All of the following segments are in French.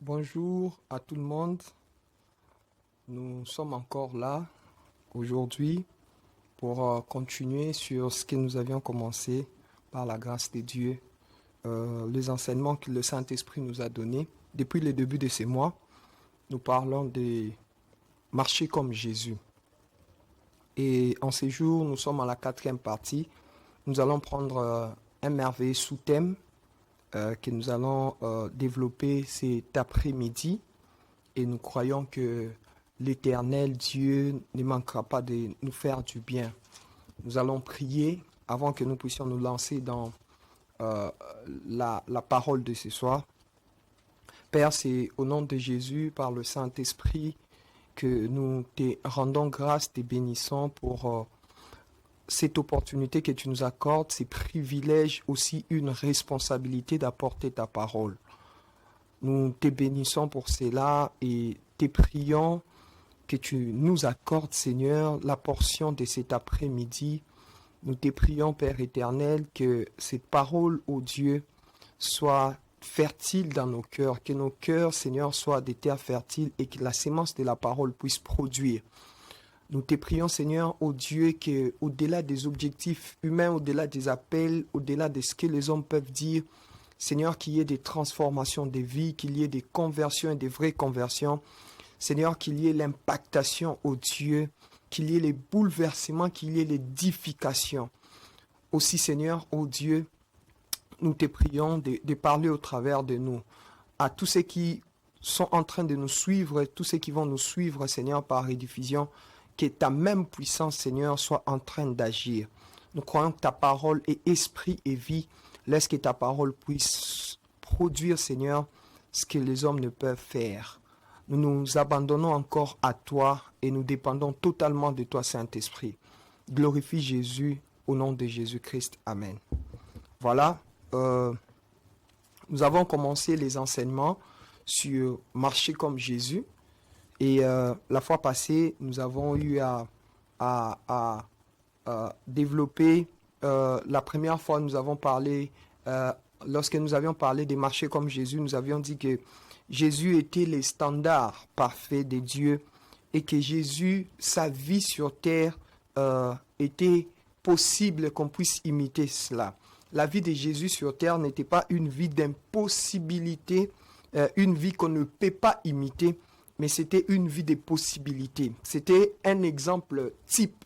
Bonjour à tout le monde. Nous sommes encore là aujourd'hui pour continuer sur ce que nous avions commencé par la grâce de Dieu, les enseignements que le Saint-Esprit nous a donnés. Depuis le début de ces mois, nous parlons de marcher comme Jésus. Et en ces jours, nous sommes à la 4e partie. Nous allons prendre un merveilleux sous-thème que nous allons développer cet après-midi. Et nous croyons que l'Éternel Dieu ne manquera pas de nous faire du bien. Nous allons prier avant que nous puissions nous lancer dans la parole de ce soir. Père, c'est au nom de Jésus, par le Saint-Esprit, que nous te rendons grâce, te bénissons pour cette opportunité que tu nous accordes, ces privilèges, aussi une responsabilité d'apporter ta parole. Nous te bénissons pour cela et te prions que tu nous accordes, Seigneur, la portion de cet après-midi. Nous te prions, Père éternel, que cette parole, ô Dieu, soit fertile dans nos cœurs, que nos cœurs, Seigneur, soient des terres fertiles et que la sémence de la parole puisse produire. Nous te prions, Seigneur, ô Dieu, que au-delà des objectifs humains, au-delà des appels, au-delà de ce que les hommes peuvent dire, Seigneur, qu'il y ait des transformations de vie, qu'il y ait des conversions et des vraies conversions. Seigneur, qu'il y ait l'impactation, ô Dieu, qu'il y ait les bouleversements, qu'il y ait l'édification. Aussi, Seigneur, ô Dieu, nous te prions de parler au travers de nous à tous ceux qui sont en train de nous suivre, tous ceux qui vont nous suivre, Seigneur, par rediffusion, que ta même puissance, Seigneur, soit en train d'agir. Nous croyons que ta parole est esprit et vie. Laisse que ta parole puisse produire, Seigneur, ce que les hommes ne peuvent faire. Nous nous abandonnons encore à toi et nous dépendons totalement de toi, Saint-Esprit. Glorifie Jésus au nom de Jésus-Christ. Amen. Voilà, nous avons commencé les enseignements sur marcher comme Jésus. Et la fois passée, nous avons eu à développer. La première fois, nous avons parlé, lorsque nous avions parlé de marcher comme Jésus, nous avions dit que Jésus était le standard parfait de Dieu et que Jésus, sa vie sur terre, était possible qu'on puisse imiter cela. La vie de Jésus sur terre n'était pas une vie d'impossibilité, une vie qu'on ne peut pas imiter, mais c'était une vie de possibilités. C'était un exemple type.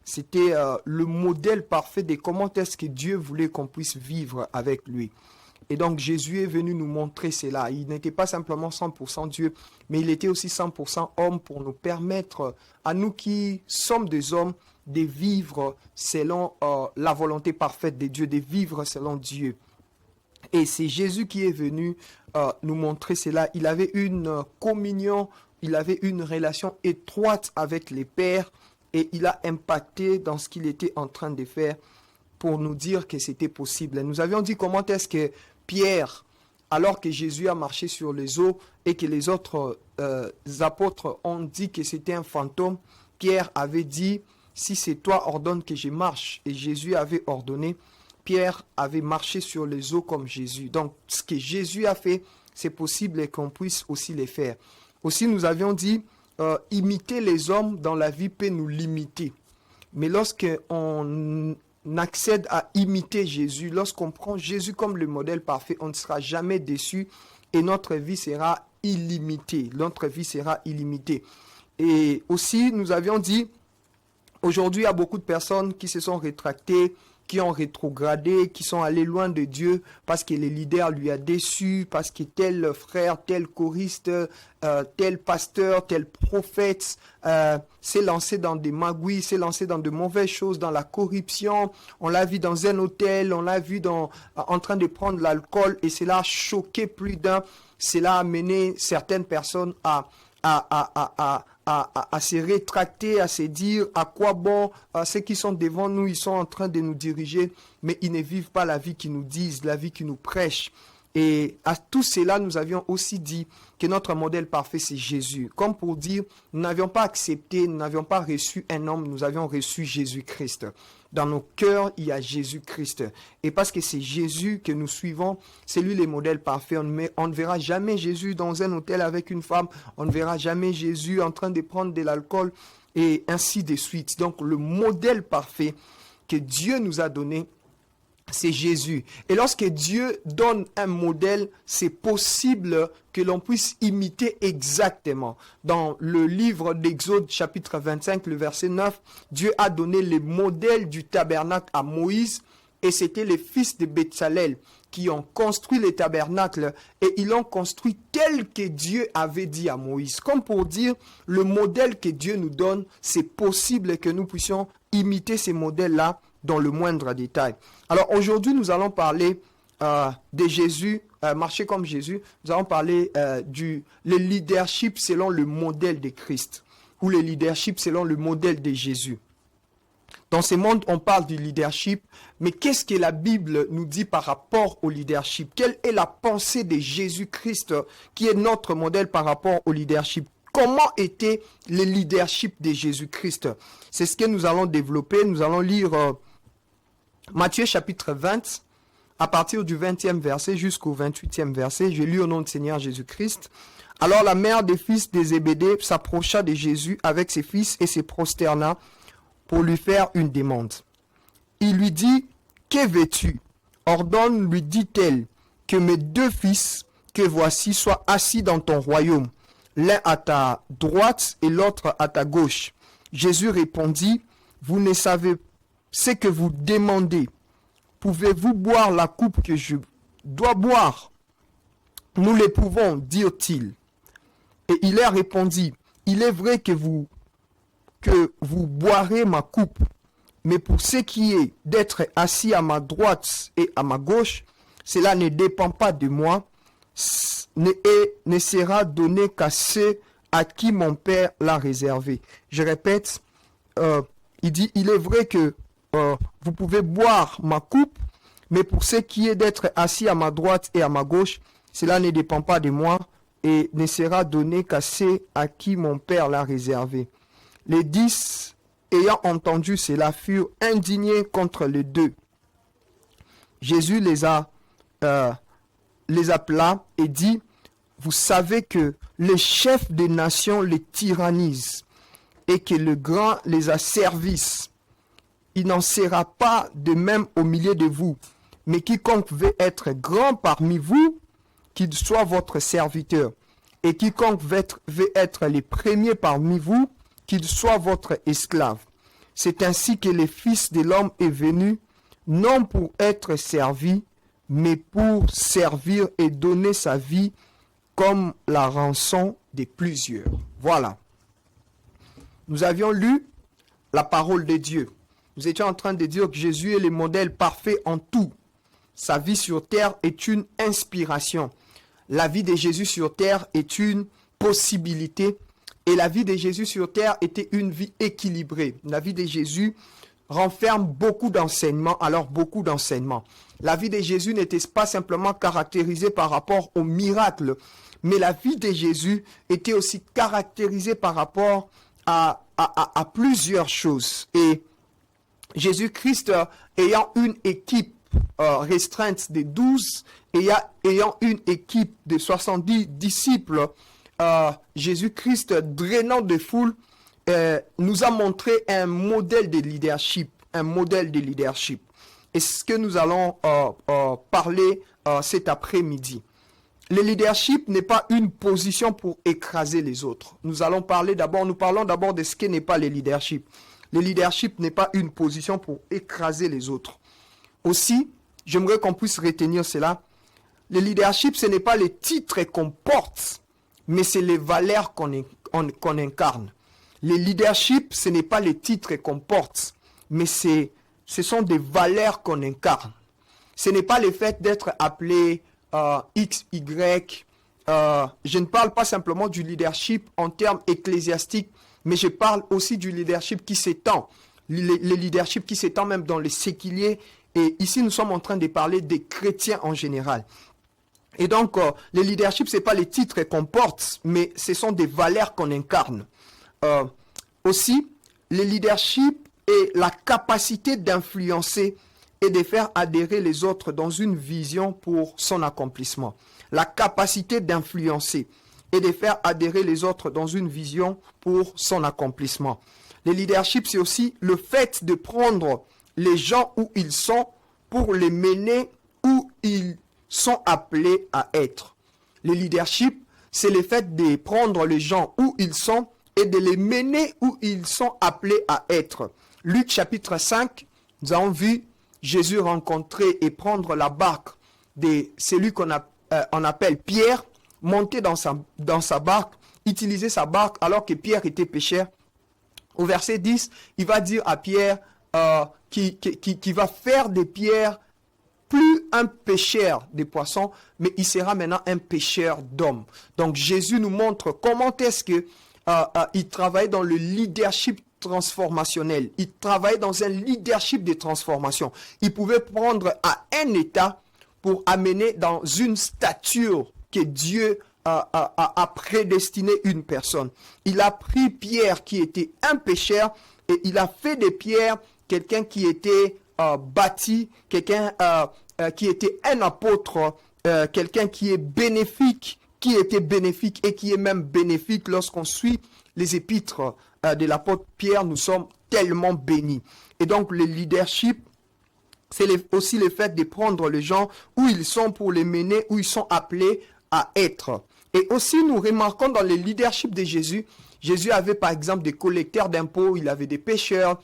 C'était le modèle parfait de comment est-ce que Dieu voulait qu'on puisse vivre avec lui. Et donc Jésus est venu nous montrer cela. Il n'était pas simplement 100% Dieu, mais il était aussi 100% homme pour nous permettre, à nous qui sommes des hommes, de vivre selon la volonté parfaite de Dieu, de vivre selon Dieu. Et c'est Jésus qui est venu nous montrer cela. Il avait une communion, il avait une relation étroite avec les pères et il a impacté dans ce qu'il était en train de faire pour nous dire que c'était possible. Et nous avions dit comment est-ce que Pierre, alors que Jésus a marché sur les eaux et que les autres apôtres ont dit que c'était un fantôme, Pierre avait dit, si c'est toi, ordonne que je marche. Et Jésus avait ordonné. Pierre avait marché sur les eaux comme Jésus. Donc, ce que Jésus a fait, c'est possible qu'on puisse aussi le faire. Aussi, nous avions dit, imiter les hommes dans la vie peut nous limiter. Mais lorsqu'on accède à imiter Jésus, lorsqu'on prend Jésus comme le modèle parfait, on ne sera jamais déçu et notre vie sera illimitée. Notre vie sera illimitée. Et aussi, nous avions dit, aujourd'hui, il y a beaucoup de personnes qui se sont rétractées, qui ont rétrogradé, qui sont allés loin de Dieu parce que le leader lui a déçu, parce que tel frère, tel choriste, tel pasteur, tel prophète s'est lancé dans des magouilles, s'est lancé dans de mauvaises choses, dans la corruption. On l'a vu dans un hôtel, on l'a vu en train de prendre l'alcool et cela a choqué plus d'un. Cela a amené certaines personnes à se rétracter, à se dire à quoi bon ceux qui sont devant nous, ils sont en train de nous diriger, mais ils ne vivent pas la vie qu'ils nous disent, la vie qu'ils nous prêchent. Et à tout cela, nous avions aussi dit que notre modèle parfait, c'est Jésus. Comme pour dire, nous n'avions pas accepté, nous n'avions pas reçu un homme, nous avions reçu Jésus-Christ. Dans nos cœurs, il y a Jésus-Christ. Et parce que c'est Jésus que nous suivons, c'est lui le modèle parfait. On ne verra jamais Jésus dans un hôtel avec une femme. On ne verra jamais Jésus en train de prendre de l'alcool et ainsi de suite. Donc, le modèle parfait que Dieu nous a donné, c'est Jésus. Et lorsque Dieu donne un modèle, c'est possible que l'on puisse imiter exactement. Dans le livre d'Exode, chapitre 25, le verset 9, Dieu a donné le modèle du tabernacle à Moïse, et c'était les fils de Betsalel qui ont construit le tabernacle, et ils l'ont construit tel que Dieu avait dit à Moïse. Comme pour dire, le modèle que Dieu nous donne, c'est possible que nous puissions imiter ces modèles-là dans le moindre détail. Alors aujourd'hui, nous allons parler de Jésus, marcher comme Jésus. Nous allons parler le leadership selon le modèle de Christ, ou le leadership selon le modèle de Jésus. Dans ce monde, on parle du leadership, mais qu'est-ce que la Bible nous dit par rapport au leadership? Quelle est la pensée de Jésus-Christ qui est notre modèle par rapport au leadership? Comment était le leadership de Jésus-Christ? C'est ce que nous allons développer. Nous allons lire Matthieu chapitre 20, à partir du 20e verset jusqu'au 28e verset. Je lis au nom du Seigneur Jésus-Christ. Alors la mère des fils de Zébédée s'approcha de Jésus avec ses fils et se prosterna pour lui faire une demande. Il lui dit, « Que veux-tu? Ordonne, lui dit-elle, que mes deux fils que voici soient assis dans ton royaume, l'un à ta droite et l'autre à ta gauche. » Jésus répondit, « Vous ne savez ce que vous demandez. Pouvez-vous boire la coupe que je dois boire? » Nous le pouvons, dirent-ils. Et il leur répondit, « Il est vrai que vous boirez ma coupe, mais pour ce qui est d'être assis à ma droite et à ma gauche, cela ne dépend pas de moi, et ne sera donné qu'à ceux à qui mon Père l'a réservé. » Je répète, il dit, il est vrai que vous pouvez boire ma coupe, mais pour ce qui est d'être assis à ma droite et à ma gauche, cela ne dépend pas de moi et ne sera donné qu'à ceux à qui mon Père l'a réservé. Les 10, ayant entendu cela, furent indignés contre les deux. Jésus les appela et dit, « Vous savez que les chefs des nations les tyrannisent et que le grand les asservisse. Il n'en sera pas de même au milieu de vous, mais quiconque veut être grand parmi vous, qu'il soit votre serviteur, et quiconque veut être les premiers parmi vous, qu'il soit votre esclave. C'est ainsi que le Fils de l'homme est venu, non pour être servi, mais pour servir et donner sa vie comme la rançon de plusieurs. » Voilà. Nous avions lu la parole de Dieu. Nous étions en train de dire que Jésus est le modèle parfait en tout. Sa vie sur terre est une inspiration. La vie de Jésus sur terre est une possibilité. Et la vie de Jésus sur terre était une vie équilibrée. La vie de Jésus renferme beaucoup d'enseignements, alors beaucoup d'enseignements. La vie de Jésus n'était pas simplement caractérisée par rapport aux miracles, mais la vie de Jésus était aussi caractérisée par rapport à plusieurs choses. Et Jésus-Christ, ayant une équipe restreinte de 12, ayant une équipe de 70 disciples, Jésus-Christ, drainant des foules, nous a montré un modèle de leadership, Et c'est ce que nous allons parler cet après-midi. Le leadership n'est pas une position pour écraser les autres. Nous parlons d'abord de ce qui n'est pas le leadership. Le leadership n'est pas une position pour écraser les autres. Aussi, j'aimerais qu'on puisse retenir cela. Le leadership, ce n'est pas les titres qu'on porte, mais c'est les valeurs qu'on incarne. Le leadership, ce n'est pas les titres qu'on porte, mais ce sont des valeurs qu'on incarne. Ce n'est pas le fait d'être appelé X, Y. Je ne parle pas simplement du leadership en termes ecclésiastiques, mais je parle aussi du leadership qui s'étend. Le leadership qui s'étend même dans les séculiers. Et ici, nous sommes en train de parler des chrétiens en général. Et donc, le leadership, ce n'est pas les titres qu'on porte, mais ce sont des valeurs qu'on incarne. Aussi, le leadership est la capacité d'influencer et de faire adhérer les autres dans une vision pour son accomplissement. La capacité d'influencer et de faire adhérer les autres dans une vision pour son accomplissement. Le leadership, c'est aussi le fait de prendre les gens où ils sont pour les mener où ils sont appelés à être. Le leadership, c'est le fait de prendre les gens où ils sont et de les mener où ils sont appelés à être. Luc chapitre 5, nous avons vu Jésus rencontrer et prendre la barque de celui qu'on appelle Pierre, monter dans sa barque, utiliser sa barque alors que Pierre était pécheur. Au verset 10, il va dire à Pierre qui va faire de Pierre plus un pêcheur de poissons, mais il sera maintenant un pêcheur d'hommes. Donc Jésus nous montre comment est-ce que il travaille dans le leadership transformationnel. Il travaille dans un leadership de transformation. Il pouvait prendre à un état pour amener dans une stature que Dieu a prédestiné une personne. Il a pris Pierre qui était un pécheur et il a fait de Pierre quelqu'un qui était bâti, quelqu'un qui était un apôtre, quelqu'un qui est bénéfique, qui était bénéfique et qui est même bénéfique lorsqu'on suit les épîtres de l'apôtre Pierre, nous sommes tellement bénis. Et donc le leadership, c'est aussi le fait de prendre les gens où ils sont pour les mener, où ils sont appelés à être. Et aussi nous remarquons dans le leadership de Jésus, Jésus avait par exemple des collecteurs d'impôts, il avait des pécheurs,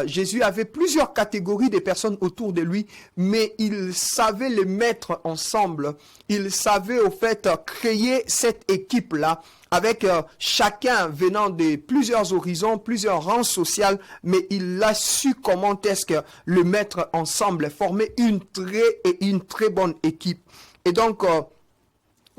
Jésus avait plusieurs catégories de personnes autour de lui, mais il savait les mettre ensemble. Il savait au fait créer cette équipe-là avec chacun venant de plusieurs horizons, plusieurs rangs sociaux, mais il a su comment est-ce que le mettre ensemble, former une très bonne équipe. Et donc,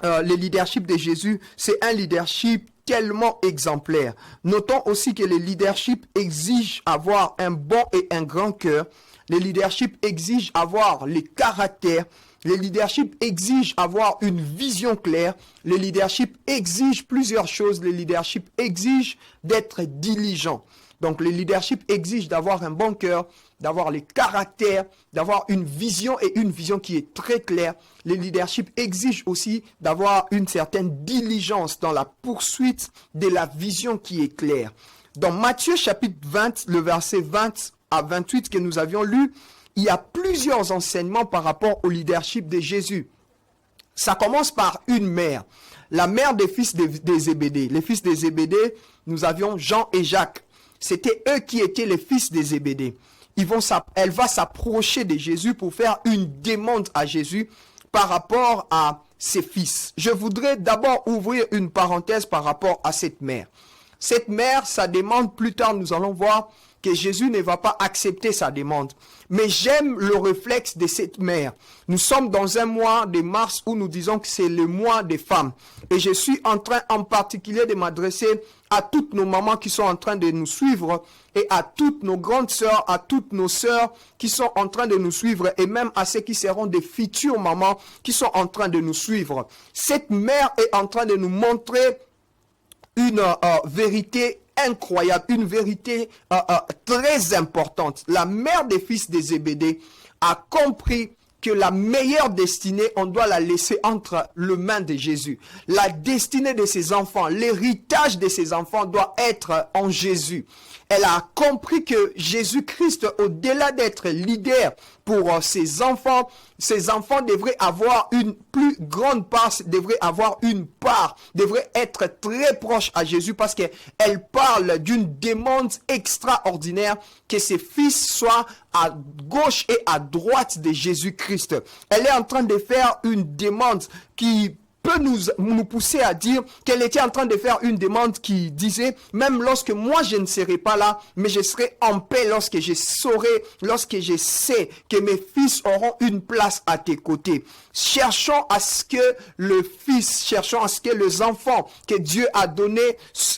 le leadership de Jésus, c'est un leadership tellement exemplaire. Notons aussi que le leadership exige avoir un bon et un grand cœur. Le leadership exige avoir le caractère. Le leadership exige avoir une vision claire. Le leadership exige plusieurs choses. Le leadership exige d'être diligent. Donc le leadership exige d'avoir un bon cœur, d'avoir le caractère, d'avoir une vision et une vision qui est très claire. Le leadership exige aussi d'avoir une certaine diligence dans la poursuite de la vision qui est claire. Dans Matthieu chapitre 20, le verset 20 à 28 que nous avions lu, il y a plusieurs enseignements par rapport au leadership de Jésus. Ça commence par une mère, la mère des fils des Zébédée. Les fils des Zébédée, nous avions Jean et Jacques. C'était eux qui étaient les fils des Zébédée. Elle va s'approcher de Jésus pour faire une demande à Jésus par rapport à ses fils. Je voudrais d'abord ouvrir une parenthèse par rapport à cette mère. Cette mère, sa demande, plus tard nous allons voir que Jésus ne va pas accepter sa demande. Mais j'aime le réflexe de cette mère. Nous sommes dans un mois de mars où nous disons que c'est le mois des femmes. Et je suis en train en particulier de m'adresser à toutes nos mamans qui sont en train de nous suivre et à toutes nos grandes sœurs, à toutes nos sœurs qui sont en train de nous suivre et même à ceux qui seront des futures mamans qui sont en train de nous suivre. Cette mère est en train de nous montrer une vérité incroyable, une vérité très importante. La mère des fils des Zébédée a compris que la meilleure destinée, on doit la laisser entre les mains de Jésus. La destinée de ses enfants, l'héritage de ses enfants doit être en Jésus. Elle a compris que Jésus-Christ, au-delà d'être leader pour ses enfants devraient avoir une plus grande part, devraient avoir une part, devraient être très proches à Jésus parce qu'elle parle d'une demande extraordinaire que ses fils soient à gauche et à droite de Jésus-Christ. Elle est en train de faire une demande qui peut nous pousser à dire qu'elle était en train de faire une demande qui disait, même lorsque moi je ne serai pas là, mais je serai en paix lorsque je saurai, lorsque je sais que mes fils auront une place à tes côtés. Cherchons à ce que le fils, cherchons à ce que les enfants que Dieu a donnés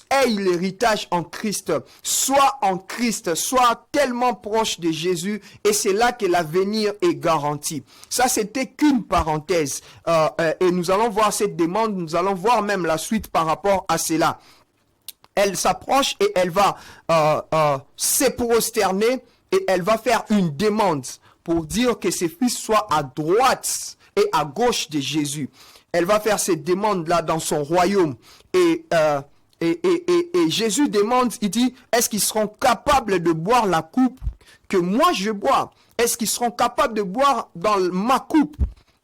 aient l'héritage en Christ, soient en Christ, soient tellement proches de Jésus, et c'est là que l'avenir est garanti. Ça, c'était qu'une parenthèse, et nous allons voir cette demande, nous allons voir même la suite par rapport à cela. Elle s'approche et elle va se prosterner et elle va faire une demande pour dire que ses fils soient à droite et à gauche de Jésus. Elle va faire cette demande-là dans son royaume. Et Jésus demande, il dit, est-ce qu'ils seront capables de boire la coupe que moi je bois? Est-ce qu'ils seront capables de boire dans ma coupe?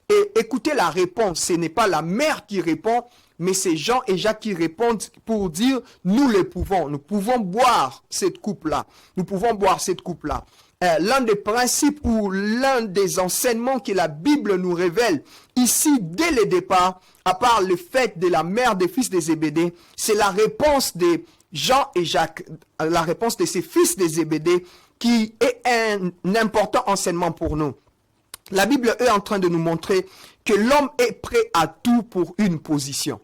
Et écoutez la réponse, ce n'est pas la mère qui répond, mais c'est Jean et Jacques qui répondent pour dire, nous pouvons boire cette coupe-là. Nous pouvons boire cette coupe-là. L'un des principes ou l'un des enseignements que la Bible nous révèle ici dès le départ, à part le fait de la mère des fils de Zébédée, c'est la réponse de Jean et Jacques, la réponse de ces fils de Zébédée qui est un important enseignement pour nous. La Bible est en train de nous montrer que l'homme est prêt à tout pour une position.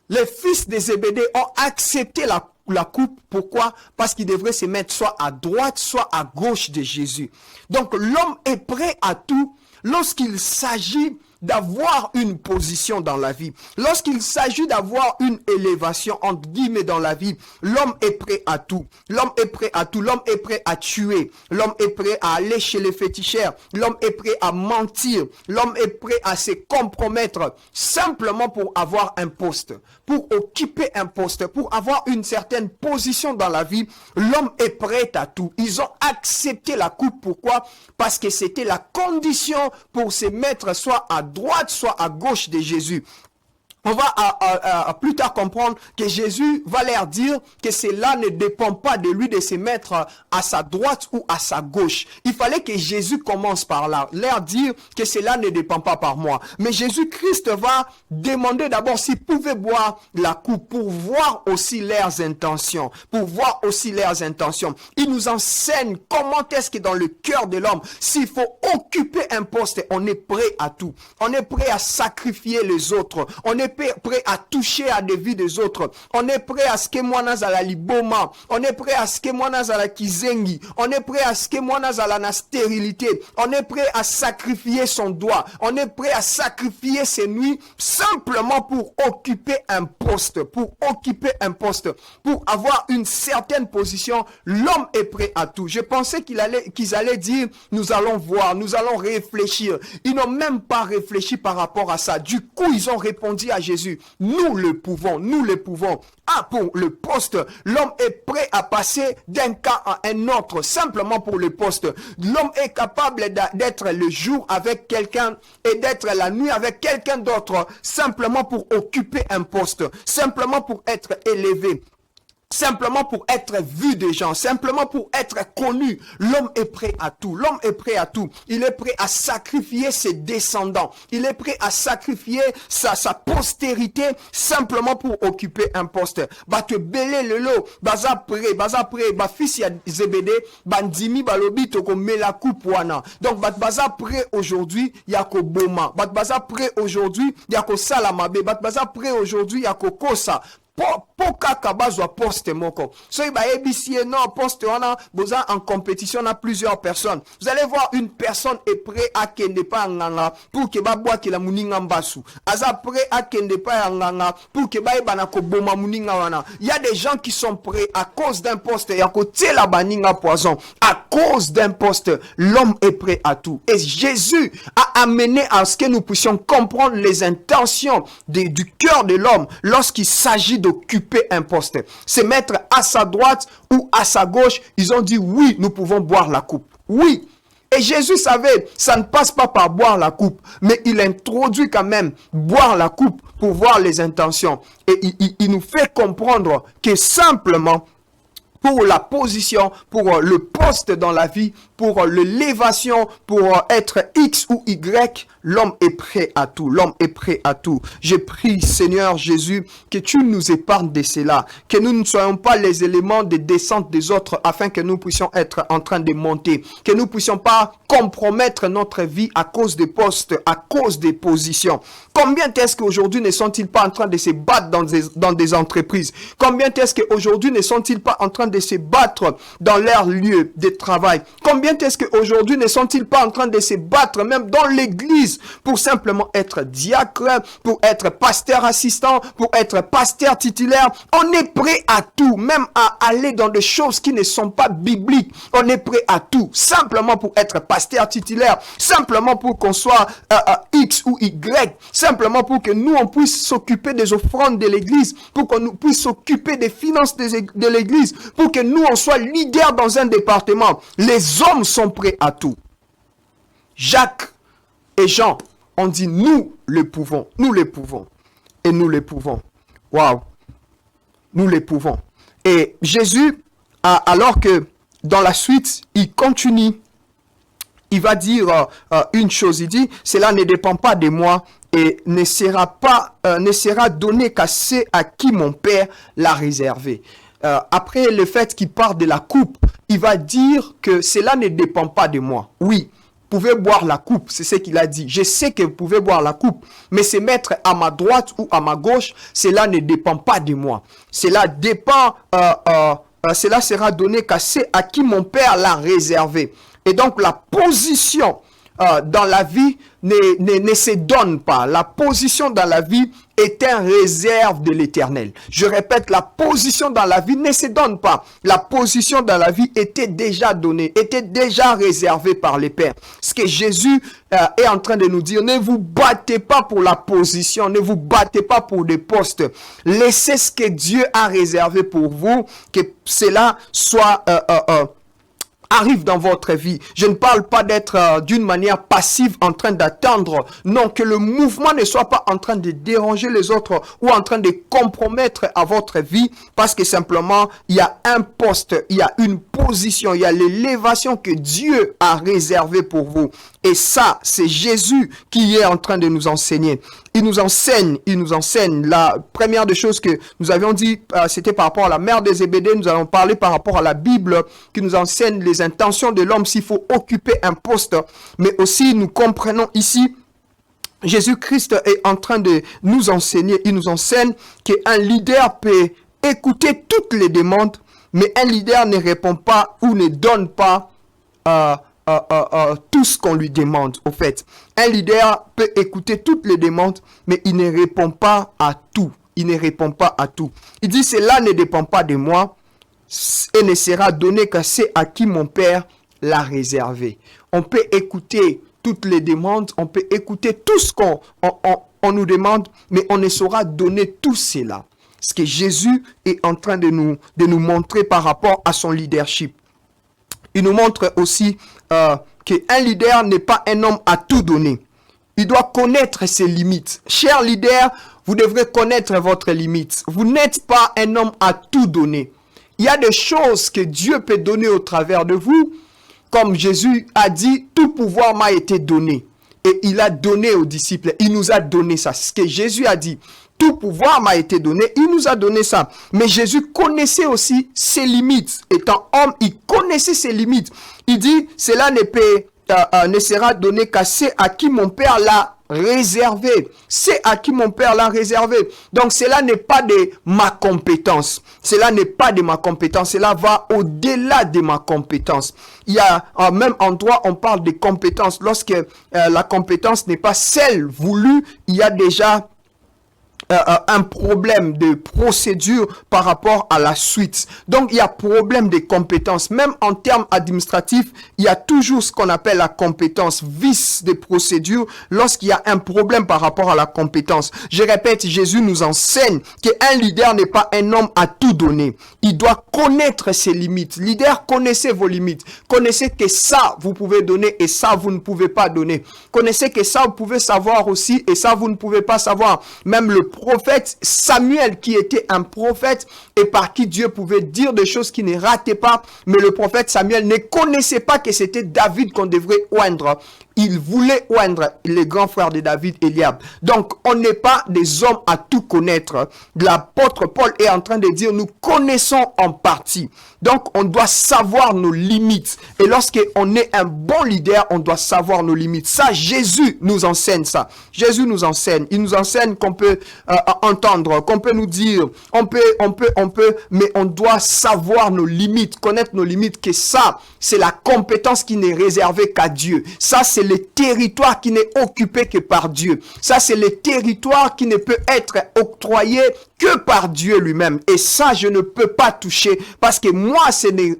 Les fils de Zébédée ont accepté la coupe. Pourquoi? Parce qu'ils devraient se mettre soit à droite, soit à gauche de Jésus. Donc l'homme est prêt à tout lorsqu'il s'agit d'avoir une position dans la vie. Lorsqu'il s'agit d'avoir une élévation, entre guillemets, dans la vie, l'homme est prêt à tout. L'homme est prêt à tout. L'homme est prêt à tuer. L'homme est prêt à aller chez les féticheurs. L'homme est prêt à mentir. L'homme est prêt à se compromettre simplement pour avoir un poste, pour occuper un poste, pour avoir une certaine position dans la vie. L'homme est prêt à tout. Ils ont accepté la coupe. Pourquoi? Parce que c'était la condition pour se mettre soit à droite, soit à gauche de Jésus. On va plus tard comprendre que Jésus va leur dire que cela ne dépend pas de lui de se mettre à sa droite ou à sa gauche. Il fallait que Jésus commence par là, leur dire que cela ne dépend pas par moi. Mais Jésus-Christ va demander d'abord s'ils pouvaient boire la coupe pour voir aussi leurs intentions. Pour voir aussi leurs intentions. Il nous enseigne comment est-ce que dans le cœur de l'homme, s'il faut occuper un poste, on est prêt à tout. On est prêt à sacrifier les autres. On est prêt à toucher à des vies des autres. On est prêt à ce que moi nazala liboma. On est prêt à ce que moi nazala kizengi. On est prêt à ce que moi nazala na stérilité. On est prêt à sacrifier son doigt. On est prêt à sacrifier ses nuits simplement pour occuper un poste. Pour occuper un poste. Pour avoir une certaine position. L'homme est prêt à tout. Je pensais qu'ils allaient dire, nous allons voir, nous allons réfléchir. Ils n'ont même pas réfléchi par rapport à ça. Du coup, ils ont répondu à Jésus, nous le pouvons, nous le pouvons. Ah, pour le poste, l'homme est prêt à passer d'un cas à un autre, simplement pour le poste. L'homme est capable d'être le jour avec quelqu'un et d'être la nuit avec quelqu'un d'autre, simplement pour occuper un poste, simplement pour être élevé. Simplement pour être vu des gens, simplement pour être connu. L'homme est prêt à tout. L'homme est prêt à tout. Il est prêt à sacrifier ses descendants. Il est prêt à sacrifier sa postérité simplement pour occuper un poste. Te belé lelo, baza prêt, fils ya Zébédée, bandimi balobi toko mela coupe wana. Donc baza prêt aujourd'hui, yako boma. Baza prêt aujourd'hui, yako salamabe. Baza prêt aujourd'hui, yako kosa. Kaka bazwa poste moko. So iba ebisi non poste wana boza en compétition à plusieurs personnes. Vous allez voir une personne est prêt à kende pa nganga pour que ba boa ki la muninga mbasu. Aza prêt à kende pa nganga pour que ba ebana ko boma muninga wana. Il y a des gens qui sont prêts à cause d'un poste ya ko tela baninga poison. À cause d'un poste, l'homme est prêt à tout. Et Jésus a amené à ce que nous puissions comprendre les intentions du cœur de l'homme lorsqu'il s'agit d'occuper un poste. Se mettre à sa droite ou à sa gauche, ils ont dit oui, nous pouvons boire la coupe. Oui. Et Jésus savait, ça ne passe pas par boire la coupe, mais il introduit quand même boire la coupe pour voir les intentions. Et il nous fait comprendre que simplement, pour la position, pour le poste dans la vie, pour l'élévation, pour être X ou Y, l'homme est prêt à tout. L'homme est prêt à tout. Je prie, Seigneur Jésus, que tu nous épargnes de cela, que nous ne soyons pas les éléments de descente des autres afin que nous puissions être en train de monter, que nous puissions pas compromettre notre vie à cause des postes, à cause des positions. Combien est-ce qu'aujourd'hui ne sont-ils pas en train de se battre dans des entreprises? Combien est-ce qu'aujourd'hui ne sont-ils pas en train de se battre dans leur lieu de travail? Combien est-ce qu'aujourd'hui ne sont-ils pas en train de se battre même dans l'église pour simplement être diacre, pour être pasteur assistant, pour être pasteur titulaire? On est prêt à tout, même à aller dans des choses qui ne sont pas bibliques. On est prêt à tout, simplement pour être pasteur titulaire, simplement pour qu'on soit X ou Y, simplement pour que nous, on puisse s'occuper des offrandes de l'église, pour qu'on puisse s'occuper des finances de l'église, pour que nous, on soit leader dans un département. Les hommes sont prêts à tout. Jacques et Jean ont dit, nous le pouvons, et nous le pouvons. Waouh, nous le pouvons. Et Jésus, alors que dans la suite, il continue, il va dire une chose, il dit, cela ne dépend pas de moi et ne sera donné qu'à ceux à qui mon Père l'a réservé. Après le fait qu'il parle de la coupe, il va dire que cela ne dépend pas de moi. Oui, vous pouvez boire la coupe, c'est ce qu'il a dit. Je sais que vous pouvez boire la coupe, mais se mettre à ma droite ou à ma gauche, cela ne dépend pas de moi. Cela dépend, cela sera donné qu'à ceux à qui mon Père l'a réservé. Et donc la position dans la vie ne se donne pas. La position dans la vie est une réserve de l'Éternel. Je répète, la position dans la vie ne se donne pas. La position dans la vie était déjà donnée, était déjà réservée par les pères. Ce que Jésus est en train de nous dire, ne vous battez pas pour la position, ne vous battez pas pour des postes. Laissez ce que Dieu a réservé pour vous, que cela soit arrive dans votre vie. Je ne parle pas d'être d'une manière passive en train d'attendre. Non, que le mouvement ne soit pas en train de déranger les autres ou en train de compromettre à votre vie parce que simplement, il y a un poste, il y a une position, il y a l'élévation que Dieu a réservée pour vous. Et ça, c'est Jésus qui est en train de nous enseigner. Il nous enseigne. La première des choses que nous avions dit, c'était par rapport à la mère des Zébédée. Nous allons parler par rapport à la Bible qui nous enseigne les intentions de l'homme s'il faut occuper un poste. Mais aussi, nous comprenons ici, Jésus-Christ est en train de nous enseigner. Il nous enseigne qu'un leader peut écouter toutes les demandes, mais un leader ne répond pas ou ne donne pas tout ce qu'on lui demande. Au fait, un leader peut écouter toutes les demandes, mais il ne répond pas à tout. Il ne répond pas à tout. Il dit, cela ne dépend pas de moi et ne sera donné qu'à ceux à qui mon Père l'a réservé. On peut écouter toutes les demandes, on peut écouter tout ce qu'on nous demande, mais on ne saura donner tout cela. Ce que Jésus est en train de nous montrer par rapport à son leadership. Il nous montre aussi qu'un leader n'est pas un homme à tout donner. Il doit connaître ses limites. Cher leader, vous devrez connaître votre limite. Vous n'êtes pas un homme à tout donner. Il y a des choses que Dieu peut donner au travers de vous. Comme Jésus a dit, tout pouvoir m'a été donné. Et il a donné aux disciples. Il nous a donné ça. C'est ce que Jésus a dit. Tout pouvoir m'a été donné, il nous a donné ça. Mais Jésus connaissait aussi ses limites. Étant homme, il connaissait ses limites. Il dit, cela ne sera donné qu'à ceux à qui mon Père l'a réservé. C'est à qui mon Père l'a réservé. Donc cela n'est pas de ma compétence. Cela n'est pas de ma compétence. Cela va au-delà de ma compétence. Il y a même endroit, on parle de compétence. Lorsque la compétence n'est pas celle voulue, il y a déjà un problème de procédure par rapport à la suite. Donc, il y a problème de compétences. Même en termes administratifs, il y a toujours ce qu'on appelle la compétence, vice de procédure lorsqu'il y a un problème par rapport à la compétence. Je répète, Jésus nous enseigne qu'un leader n'est pas un homme à tout donner. Il doit connaître ses limites. Leader, connaissez vos limites. Connaissez que ça, vous pouvez donner et ça, vous ne pouvez pas donner. Connaissez que ça, vous pouvez savoir aussi et ça, vous ne pouvez pas savoir. Même le prophète Samuel qui était un prophète et par qui Dieu pouvait dire des choses qui ne rataient pas. Mais le prophète Samuel ne connaissait pas que c'était David qu'on devrait oindre. Il voulait oindre les grands frères de David, Eliab. Donc, on n'est pas des hommes à tout connaître. L'apôtre Paul est en train de dire, nous connaissons en partie. Donc, on doit savoir nos limites. Et lorsqu'on est un bon leader, on doit savoir nos limites. Ça, Jésus nous enseigne ça. Jésus nous enseigne. Il nous enseigne qu'on peut entendre, qu'on peut nous dire, on peut, mais on doit savoir nos limites, connaître nos limites, que ça, c'est la compétence qui n'est réservée qu'à Dieu. Ça, c'est le territoire qui n'est occupé que par Dieu. Ça, c'est le territoire qui ne peut être octroyé que par Dieu lui-même. Et ça, je ne peux pas toucher parce que moi,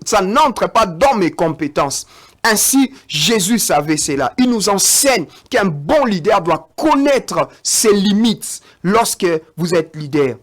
ça n'entre pas dans mes compétences. Ainsi, Jésus savait cela. Il nous enseigne qu'un bon leader doit connaître ses limites lorsque vous êtes leader.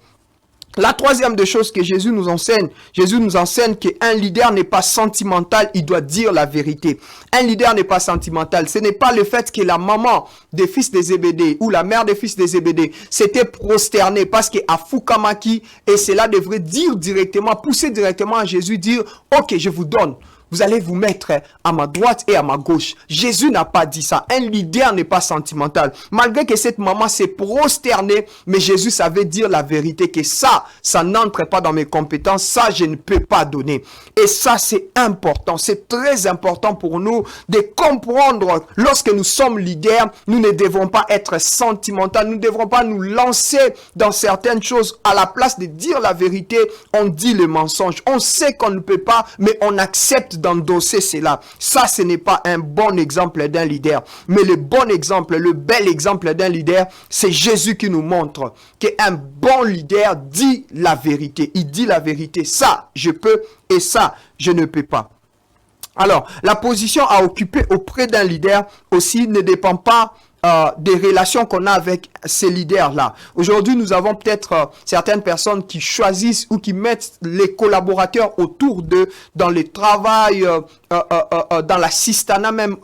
La troisième des choses que Jésus nous enseigne qu'un leader n'est pas sentimental, il doit dire la vérité. Un leader n'est pas sentimental. Ce n'est pas le fait que la maman des fils des Zébédée ou la mère des fils des Zébédée s'était prosternée parce qu'à Fukamaki, et cela devrait dire directement, pousser directement à Jésus, dire « Ok, je vous donne. » Vous allez vous mettre à ma droite et à ma gauche. Jésus n'a pas dit ça. Un leader n'est pas sentimental. Malgré que cette maman s'est prosternée, mais Jésus savait dire la vérité que ça n'entre pas dans mes compétences. Ça, je ne peux pas donner. Et ça, c'est important. C'est très important pour nous de comprendre lorsque nous sommes leaders, nous ne devons pas être sentimentaux. Nous ne devrons pas nous lancer dans certaines choses. À la place de dire la vérité, on dit le mensonge. On sait qu'on ne peut pas, mais on accepte d'endosser cela. Ça, ce n'est pas un bon exemple d'un leader. Mais le bon exemple, le bel exemple d'un leader, c'est Jésus qui nous montre qu'un bon leader dit la vérité. Il dit la vérité. Ça, je peux et ça, je ne peux pas. Alors, la position à occuper auprès d'un leader aussi ne dépend pas des relations qu'on a avec ces leaders-là. Aujourd'hui, nous avons peut-être certaines personnes qui choisissent ou qui mettent les collaborateurs autour d'eux dans le travail, dans l'assistanat même,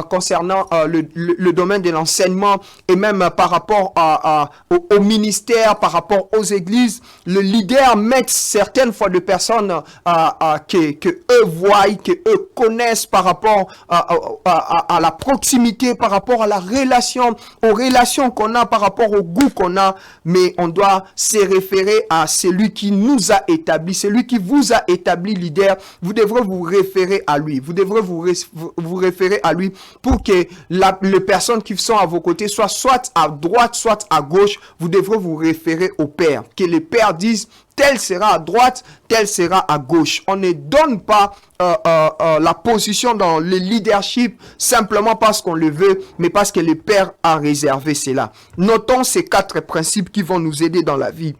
concernant le domaine de l'enseignement et même par rapport au ministère, par rapport aux églises. Le leader met certaines fois de personnes que eux voient, que eux connaissent par rapport à la proximité, par rapport à la relation, aux relations qu'on a, par rapport au goût qu'on a, mais on doit se référer à celui qui nous a établi, celui qui vous a établi leader. Vous devrez vous référer à lui. Vous devrez vous référer à lui pour que les personnes qui sont à vos côtés soient soit à droite, soit à gauche. Vous devrez vous référer au Père. Que les pères disent tel sera à droite, tel sera à gauche. On ne donne pas la position dans le leadership simplement parce qu'on le veut, mais parce que le Père a réservé cela. Notons ces 4 principes qui vont nous aider dans la vie.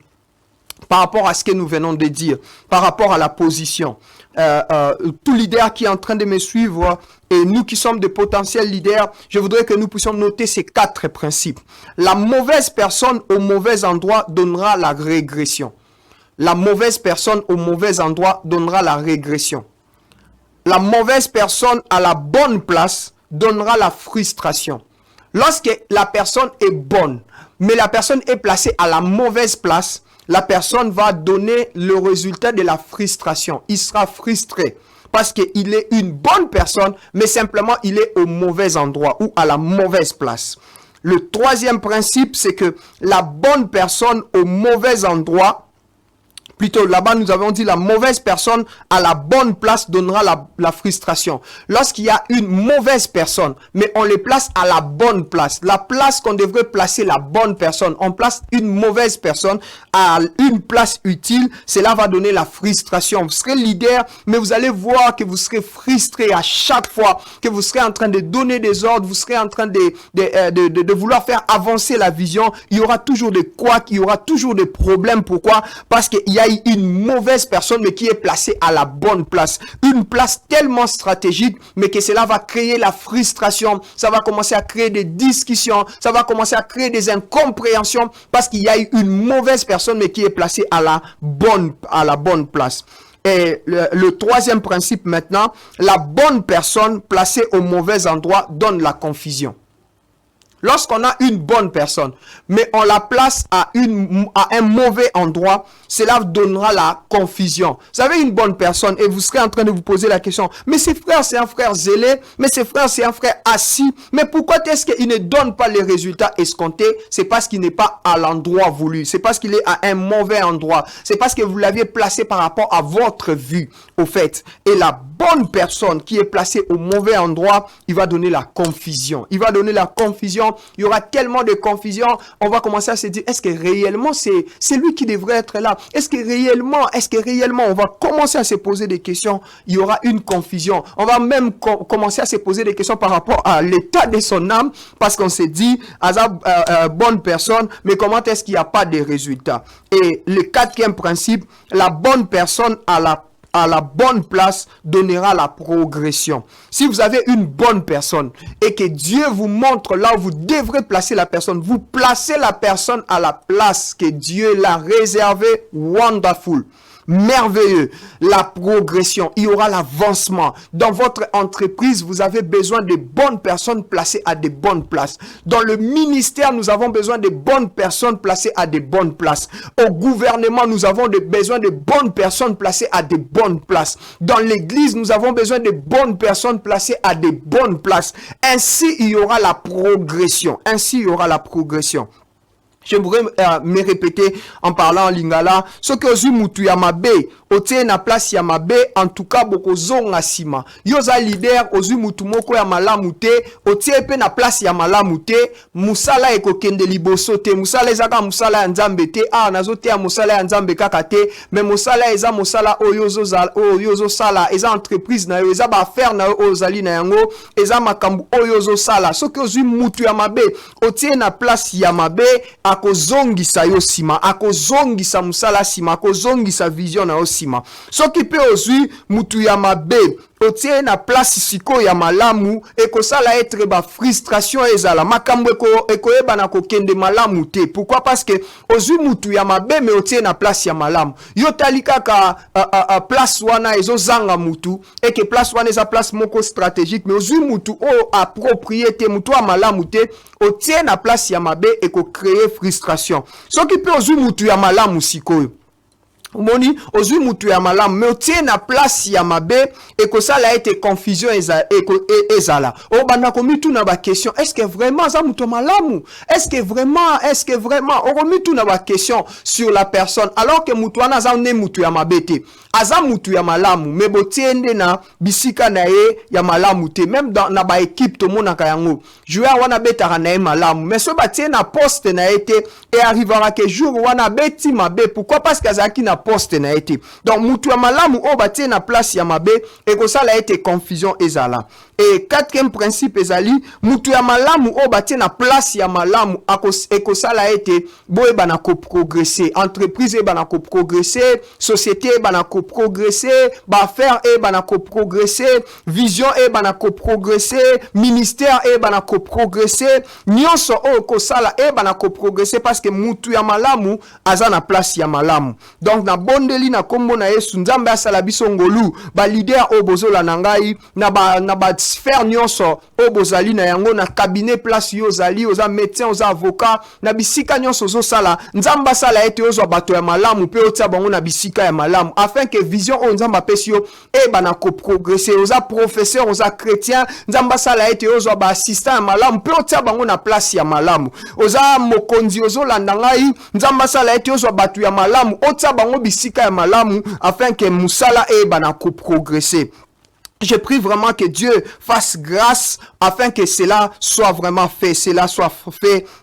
Par rapport à ce que nous venons de dire, par rapport à la position. Tout leader qui est en train de me suivre et nous qui sommes de potentiels leaders, je voudrais que nous puissions noter ces 4 principes. La mauvaise personne au mauvais endroit donnera la régression. La mauvaise personne au mauvais endroit donnera la régression. La mauvaise personne à la bonne place donnera la frustration. Lorsque la personne est bonne, mais la personne est placée à la mauvaise place, la personne va donner le résultat de la frustration. Il sera frustré parce qu'il est une bonne personne, mais simplement il est au mauvais endroit ou à la mauvaise place. Le 3e principe, c'est que la bonne personne au mauvais endroit, plutôt là-bas nous avons dit la mauvaise personne à la bonne place donnera la frustration. Lorsqu'il y a une mauvaise personne, mais on les place à la bonne place, la place qu'on devrait placer la bonne personne, on place une mauvaise personne à une place utile, cela va donner la frustration. Vous serez leader, mais vous allez voir que vous serez frustré à chaque fois que vous serez en train de donner des ordres, vous serez en train de vouloir faire avancer la vision. Il y aura toujours des couacs, il y aura toujours des problèmes. Pourquoi? Parce qu'il y a une mauvaise personne mais qui est placée à la bonne place, une place tellement stratégique mais que cela va créer la frustration, ça va commencer à créer des discussions, ça va commencer à créer des incompréhensions parce qu'il y a une mauvaise personne mais qui est placée à la bonne place. Et le 3e principe maintenant, la bonne personne placée au mauvais endroit donne la confusion. Lorsqu'on a une bonne personne, mais on la place à un mauvais endroit, cela donnera la confusion. Vous avez une bonne personne et vous serez en train de vous poser la question, mais ce frère, c'est un frère zélé, mais ce frère, c'est un frère assis, mais pourquoi est-ce qu'il ne donne pas les résultats escomptés? C'est parce qu'il n'est pas à l'endroit voulu, c'est parce qu'il est à un mauvais endroit, c'est parce que vous l'aviez placé par rapport à votre vue, au fait. Et la bonne personne qui est placée au mauvais endroit, il va donner la confusion. Il va donner la confusion. Il y aura tellement de confusion. On va commencer à se dire, est-ce que réellement c'est lui qui devrait être là? Est-ce que réellement, on va commencer à se poser des questions? Il y aura une confusion. On va même commencer à se poser des questions par rapport à l'état de son âme, parce qu'on s'est dit, bonne personne, mais comment est-ce qu'il n'y a pas de résultats? Et le quatrième principe, la bonne personne à la bonne place donnera la progression. Si vous avez une bonne personne et que Dieu vous montre là où vous devrez placer la personne, vous placez la personne à la place que Dieu l'a réservée. Wonderful. Merveilleux, la progression, il y aura l'avancement. Dans votre entreprise, vous avez besoin de bonnes personnes placées à des bonnes places. Dans le ministère, nous avons besoin de bonnes personnes placées à des bonnes places. Au gouvernement, nous avons besoin de bonnes personnes placées à des bonnes places. Dans l'église, nous avons besoin de bonnes personnes placées à des bonnes places. Ainsi, il y aura la progression. Ainsi, il y aura la progression. Je voudrais me répéter en parlant en lingala. Ce que je mutu ya mabe, otie na place ya mabe, en tout cas boko zonga sima. Yoza leader ozu mutu moko ya malamu te, otie pe na place ya malamu te, musala eko kende liboso te, musala ezaka musala ya nzambe te, nazo te ya musala ya nzambe kaka te, mais musala eza musala oyozo sala, eza entreprise na yo, eza ba affaire na yo ozali na yango, eza makambu oyozo sala. Ce que ozu mutu ya mabe, otie na place ya mabe, akozongisa yo sima, akozongisa musala sima, akozongisa vision na yo sima. Soki pe ozwi mutu ya mabe, otie na place siko ya malamu, ekosala etre ba frustration ezala, makambo ekoyeba na kokende malamu te. Pourquoi? Parce que ozwi mutu ya mabe, me otie na place ya malamu. Yo tali kaka place wana ezo zanga mutu, eke place wana eza place moko stratégique, mais ozwi mutu o approprié te, mutu a malamu te, otie na place ya mabe, eko créer frustration. Soki pe ozwi mutu ya malamu sikoyo, Moni, ozui mutu ya malamu, mais otie na place ya mabe, et que ça a été confusion ezala. O bana komitu na ba question, est-ce que vraiment ça mutu malamu? Est-ce que vraiment, o komitu na ba question sur la personne, alors que mutu wana za ne mutu ya mabe te. Aza mutu ya malamu, mais botiende na bisika na ye ya malamu te. Même dans na ba équipe to mona kayango. Joueur wana betara na ye malamu, mais so batie na poste na été et arrivera que jour wana beti mabe. Pourquoi? Parce qu'azaki na poste na été. Donc mutu ya malamu o batie na place ya mabe et que ça a été confusion ezala. Et quatrième principe ezali, mutu ya malamu o batie na place ya malamu et que ça a été boye bana ko progresser, entreprise e bana ko progresser, société e bana ko progresser, ba affaire e bana ko progresser, vision e bana ko progresser, ministère e bana ko progresser, nyonso o ko sala e bana ko progresser parce que mutu ya malamu aza na place ya malamu. Donc na bondeli na kombo na Yesu nzambe asala biso ngolu, ba leader o bozola na ngai na ba sphère nyonso o bozali na yango na cabinet place yo zali, oza médecin, oza avocat, na bisika nyonso zo sala, nzamba sala ete ozo bato ya malamu pe otia bango na bisika ya malamu afin que vision o nzamba pesi yo e bana ko progresser, oza professeur, oza chrétien, nzamba sala ete ozo ba assistant ya malamu pe otia bango na place ya malamu, oza mokonzi ozo landa ngai, nzamba sala ete ozo bato ya malamu otia bango bisika ya malamu afin que musala e bana ko progresser. Je prie vraiment que Dieu fasse grâce afin que cela soit vraiment fait,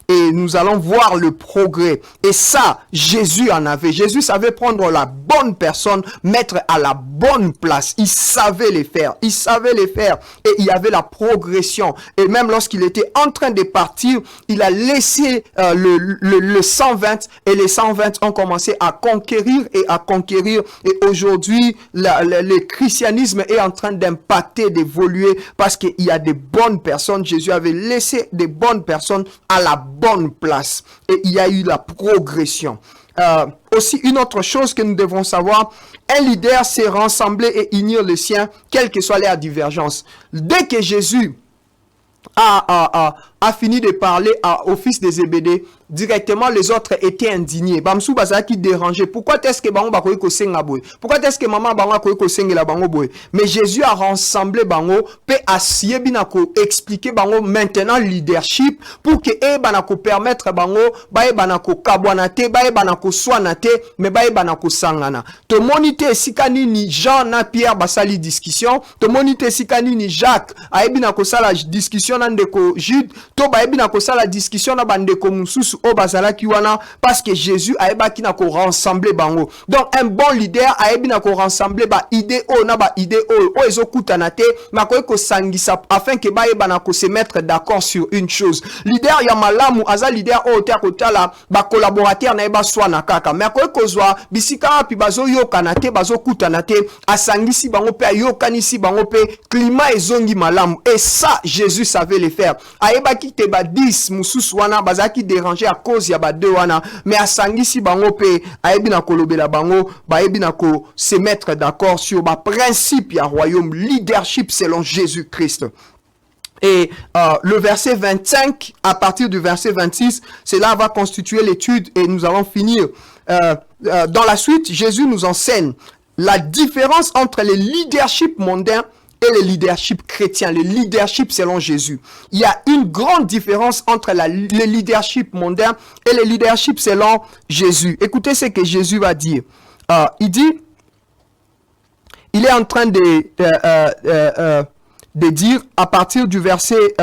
et nous allons voir le progrès. Et ça, Jésus en avait. Jésus savait prendre la bonne personne, mettre à la bonne place. Il savait les faire. Et il y avait la progression. Et même lorsqu'il était en train de partir, il a laissé le 120 et les 120 ont commencé à conquérir. Et aujourd'hui, le christianisme est en train d'impacter, d'évoluer parce qu'il y a des bonnes personnes. Jésus avait laissé des bonnes personnes à la bonne place et il y a eu la progression. Aussi, une autre chose que nous devons savoir, un leader sait rassembler et unir les siens, quelles que soient les divergences. Dès que Jésus a fini de parler au fils de Zébédée, directement les autres étaient indignés. Bamsou bazaki dérangé. Pourquoi est-ce que bango bakoyi ko senga boy? Pourquoi est-ce que maman bango bakoyi ko sengela bango boy? Mais Jésus a rassemblé bango pe asiye binako expliquer bango maintenant leadership pour que banako permettre bango bae banako kabwanate bae banako swanate mais bae banako sangana. To monite sikani ni Jean na Pierre basali discussion, to monite sikani ni Jacques aebinako sala discussion na ndeko Jude, to baebinako sala discussion na bandeko mususu o bazalaki wana parce que Jésus aebaki na ko rassembler bango. Donc un bon leader aebi na ko rassembler ba idée o na ba idée o ezokutana te makoy ko sangisa afin que baeba na ko se mettre d'accord sur une chose. Leader ya malamu aza leader o te akotala ba collaborateur na eba swana kaka mais akoy ko zwa bisika pi bazo yokana te bazo kutana te asangisi bango pe ayokanisi bango pe climat ezongi malamu et ça Jésus savait le faire. Aebaki te ba 10 mususu wana bazaki déranger à cause ya ba 2 wana mais asangisi bango pe aebi na kolobela bango baebi na ko se mettre d'accord sur ba principe ya royaume leadership selon Jésus-Christ. Et le verset 25 à partir du verset 26, cela va constituer l'étude et nous allons finir. Dans la suite, Jésus nous enseigne la différence entre le leadership mondain et le leadership chrétien, le leadership selon Jésus. Il y a une grande différence entre le leadership mondain et le leadership selon Jésus. Écoutez ce que Jésus va dire. Il dit, il est en train de dire à partir du verset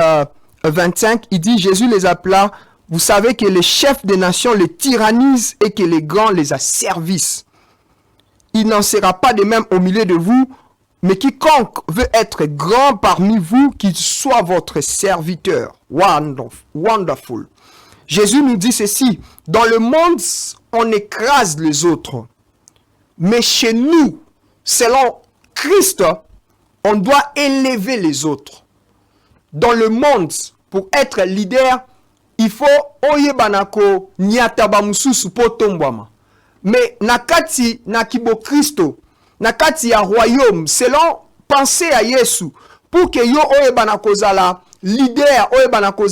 25, il dit, Jésus les appela, vous savez que les chefs des nations les tyrannisent et que les grands les asservissent. Il n'en sera pas de même au milieu de vous, mais quiconque veut être grand parmi vous, qu'il soit votre serviteur. Wonderful. Jésus nous dit ceci, dans le monde, on écrase les autres. Mais chez nous, selon Christ, on doit élever les autres. Dans le monde, pour être leader, il faut oyebanako nyataba mususu potombwama. Mais nakati nakibo Christo, nakati ya royaume, selon penser à Yesu, pour que yo oyebanako zala leader, oyebanako